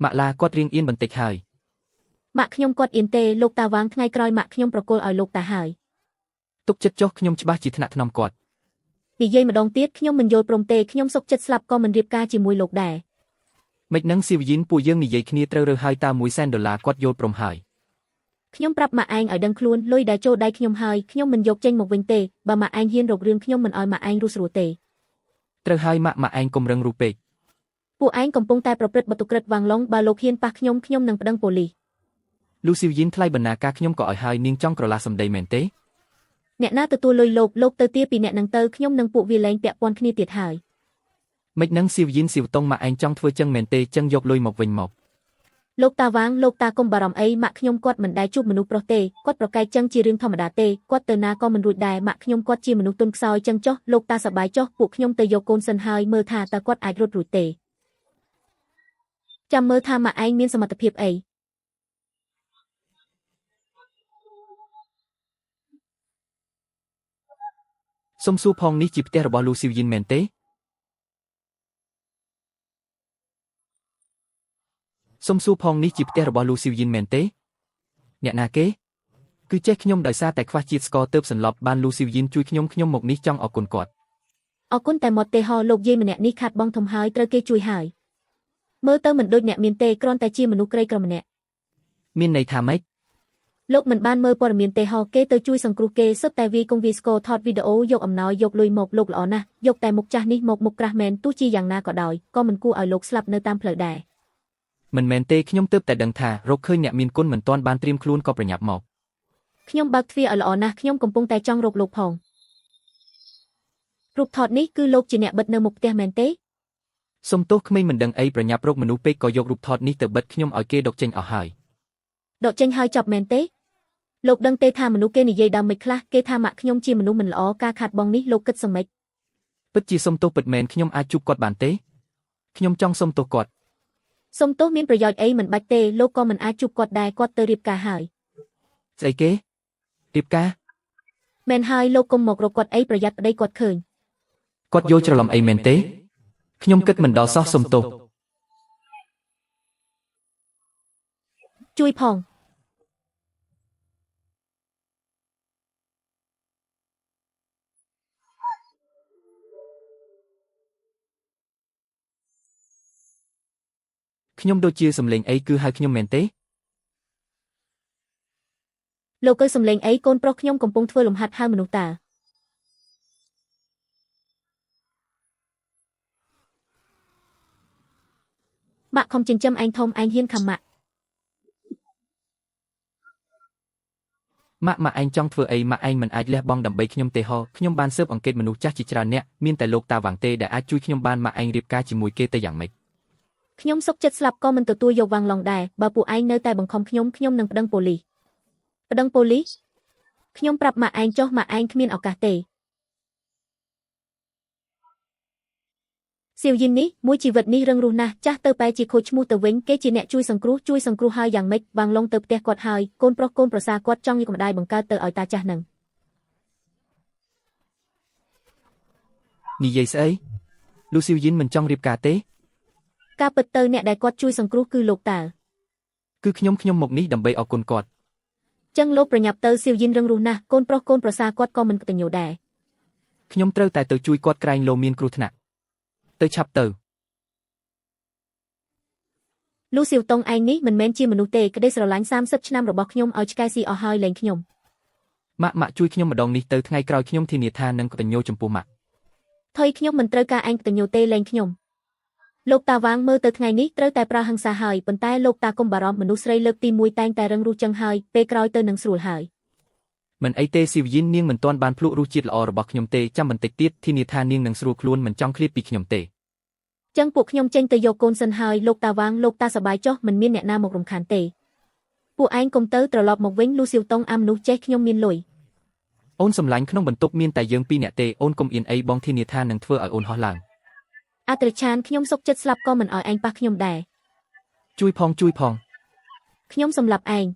ម៉ាក់ឡាគាត់រៀងអៀនបន្តិចហើយម៉ាក់ខ្ញុំគាត់អៀនទេលោកតាវាងថ្ងៃក្រោយម៉ាក់ខ្ញុំប្រគល់ឲ្យលោកតាហើយទុកចិត្តចុះខ្ញុំច្បាស់ជាថ្នាក់ថ្នមគាត់និយាយម្ដងទៀតខ្ញុំមិនយល់ព្រមទេខ្ញុំសុកចិត្តស្លាប់ក៏មិនរៀបការជាមួយលោកដែរមិននឹងស៊ីវយិនពួកយើងនិយាយគ្នាត្រូវរើសហើយតើ$100,000គាត់យល់ព្រមហើយខ្ញុំប្រាប់ម៉ាក់ឯងឲ្យដឹងខ្លួនលុយដែលចូលដៃខ្ញុំហើយខ្ញុំមិនយកចេញមកវិញទេបើម៉ាក់ឯងហ៊ានរករឿងខ្ញុំមិនឲ្យម៉ាក់ឯងរស់ស្រួលទេត្រូវហើយម៉ាក់ឯងកុំរឹងរូបពេកពួកឯងកំពុងតែប្រព្រឹត្តបទឧក្រិដ្ឋវាងឡុងបើលោកហ៊ានប៉ះខ្ញុំនឹងប្តឹងប៉ូលីសលូស៊ីវយិនថ្លៃបណ្ណាការខ្ញុំក៏ឲ្យហើយនាងចង់ក្រឡាសម្ដីមែនទេអ្នកណាទទួលលុយលោកទៅទាពីអ្នកនឹងទៅខ្ញុំនឹងពួកវាលែងពាក់ព័ន្ធគ្នាទៀតហើយមិននឹងស៊ីវយិនស៊ីវតុងម៉ាក់ឯងចង់ធ្វើចឹងមែនទេចឹងយកលុយមកវិញមកលោកតាវាងលោកតាកុំបារម្ភអីម៉ាក់ខ្ញុំគាត់មិនដែលជួបមនុស្សប្រុសទេគាត់ប្រកែកចឹងជារឿងធម្មតាទេគាត់ទៅណាក៏មិនរួចដែរម៉ាក់ខ្ញុំគាត់ជាមនុស្សទន់ខ្សោយចឹងចុះលោកតាសប្បាយចុះពួកខ្ញុំទៅយកកូនសិនហើយមើលថាតើគាត់អាចរត់រួចទេចាំមើលថាម៉ាក់ឯងមានសមត្ថភាពអីសុំសួរផងនេះជាផ្ទះរបស់លូស៊ីវយិនមែនទេសុំសួរផងនេះជាផ្ទះរបស់លូស៊ីវយិនមែនទេអ្នកណាគេគឺចេះខ្ញុំដោយសារតែខ្វះជាតិស្ករទើបសន្លប់បានលូស៊ីវយិនជួយខ្ញុំមកនេះចង់អរគុណគាត់អរគុណតែមកទេហោលោកយាយម្នាក់នេះខាត់បងធំហើយត្រូវគេជួយហើយមើលទៅមិនដូចអ្នកមានទេគ្រាន់តែជាមនុស្សក្រីក្រម្នាក់មានន័យថាម៉េចលោកមិនបានមើលព័ត៌មានទេហោគេទៅជួយសង្គ្រោះគេសុទ្ធតែវាយកុងវីស្កូថតវីដេអូយកអំណោយយកលុយមកលោកល្អណាស់យកតែមុខចាស់នេះមកមុខក្រាស់មែនទោះជាយ៉ាងណាក៏ដោយក៏មិនគួរឲ្យលោកស្លាប់នៅតាមផ្លូវដែរមិនមែនទេខ្ញុំទើបតែដឹងថារកឃើញអ្នកមានគុណមិនទាន់បានត្រៀមខ្លួនក៏ប្រញាប់មកខ្ញុំបើកទ្វារឲ្យល្អណាស់ខ្ញុំកំពុងតែចង់រកលោកផងរូបថតនេះគឺលោកជាអ្នកបិទនៅមុខផ្ទះមែនទេសុំទោសក្មេងមិនដឹងអីប្រញាប់រកមនុស្សពេកក៏យករូបថតនេះទៅបិទខ្ញុំឲ្យគេដកចេញអស់ហើយដកចេញហើយចប់មែនទេលោកដឹងទេថាមនុស្សគេនិយាយដើមមិនខ្លះគេថាម៉ាក់ខ្ញុំជាមនុស្សមិនល្អការខាត់បងនេះលោកគិតសមិចពិតជាសុំទោសពិតមែនខ្ញុំអាចជួបគាត់បានទេខ្ញុំចង់សុំទោសគាត់សុំទោសមានប្រយោជន៍អីមិនបាច់ទេលោកក៏មិនអាចជួបគាត់ដែរគាត់ទៅរៀបការហើយស្អីគេរៀបការមែនហើយលោកកុំមករកគាត់អីប្រយ័ត្នប្តីគាត់ឃើញគាត់យល់ច្រឡំអីមែនទេខ្ញុំគិតមិនដល់សោះសុំទោសជួយផងខ្ញុំដូចជាសំឡេងអីគឺហៅខ្ញុំមែនទេលោកគឺសំឡេងអីកូនប្រុសខ្ញុំកំពុងធ្វើលំហាត់ហៅមនុស្សតាម៉ាក់ខំចិញ្ចឹមឯងធំឯងហ៊ានខំម៉ាក់ម៉ាក់ឯងចង់ធ្វើអីម៉ាក់ឯងមិនអាចលះបង់ដើម្បីខ្ញុំទេហ៎ខ្ញុំបានស៊ើបអង្កេតមនុស្សចាស់ជាច្រើនអ្នកមានតែលោកតាវាងទេដែលអាចជួយខ្ញុំបានម៉ាក់ឯងរៀបការជាមួយគេទៅយ៉ាងម៉េចខ្ញុំសុកចិត្តស្លាប់ក៏មិនទទួលយកវាងឡុងដែរបើពួកឯងនៅតែបង្ខំខ្ញុំនឹងប្តឹងប៉ូលីសខ្ញុំប្រាប់ម៉ាក់ឯងចុះម៉ាក់ឯងគ្មានឱកាសទេសៀវយិននេះមួយជីវិតនេះរឹងរូសណាស់ចាស់ទៅបែរជាខូចឈ្មោះទៅវិញគេជាអ្នកជួយសង្គ្រោះហើយយ៉ាងម៉េចវាងឡុងទៅផ្ទះគាត់ហើយកូនប្រុសកូនប្រសារគាត់ចង់យកម្ដាយបង្កើតទៅឲ្យតាចាស់នឹងនិយាយស្អីលូស៊ីវយិនមិនចង់រៀបការទេការពិតទៅអ្នកដែលគាត់ជួយសង្គ្រោះគឺលោកតាគឺខ្ញុំមកនេះដើម្បីអរគុណគាត់ចឹងលោកប្រញាប់ទៅសៀវយិនរឹងរូសណាស់កូនប្រុសកូនប្រសារគាត់ក៏មិនកតញ្ញូដែរខ្ញុំត្រូវតែទៅជួយគាត់ក្រែងលោមានគ្រោះថ្នាក់ទៅឆាប់ទៅលូស៊ីវតុងឯងនេះមិនមែនជាមនុស្សទេក្តីស្រឡាញ់30ឆ្នាំរបស់ខ្ញុំឲ្យឆ្កែស៊ីអស់ហើយលែងខ្ញុំម៉ាក់ជួយខ្ញុំម្ដងនេះទៅថ្ងៃក្រោយខ្ញុំធានាថានឹងកតញ្ញូចំពោះម៉ាក់ថយខ្ញុំមិនត្រូវការឯងកតញ្ញូទេលែងខ្ញុំលោកតាវាងមើលទៅថ្ងៃនេះត្រូវតែប្រើហិង្សាហើយប៉ុន្តែលោកតាកុំបារម្ភមនុស្សស្រីលើកទី1តែងតែរឹងរូសចឹងហើយពេលក្រោយទៅនឹងស្រួលហើយមិនអីទេស៊ីវយិននាងមិនទាន់បានភ្លក់រសជាតិល្អរបស់ខ្ញុំទេចាំបន្តិចទៀតធានាថានាងនឹងស្រួលខ្លួនមិនចង់ឃ្លាតពីខ្ញុំទេចឹងពួកខ្ញុំចេញទៅយកកូនសិនហើយលោកតាវាងលោកតាសប្បាយចុះមិនមានអ្នកណាមករំខានទេពួកឯងកុំទៅត្រឡប់មកវិញលូស៊ីវតុងអាមនុស្សចេះខ្ញុំមានលុយអូនសម្លាញ់ក្នុងបន្ទប់មានតែយើង2នាក់ទេអូនកុំអៀនអីបងធានាថានឹងធ្វើឲ្យអូនហោះឡើងអាត្រឆានខ្ញុំសុកចិត្តស្លាប់ក៏មិនឲ្យឯងប៉ះខ្ញុំដែរជួយផងខ្ញុំសម្លាប់ឯង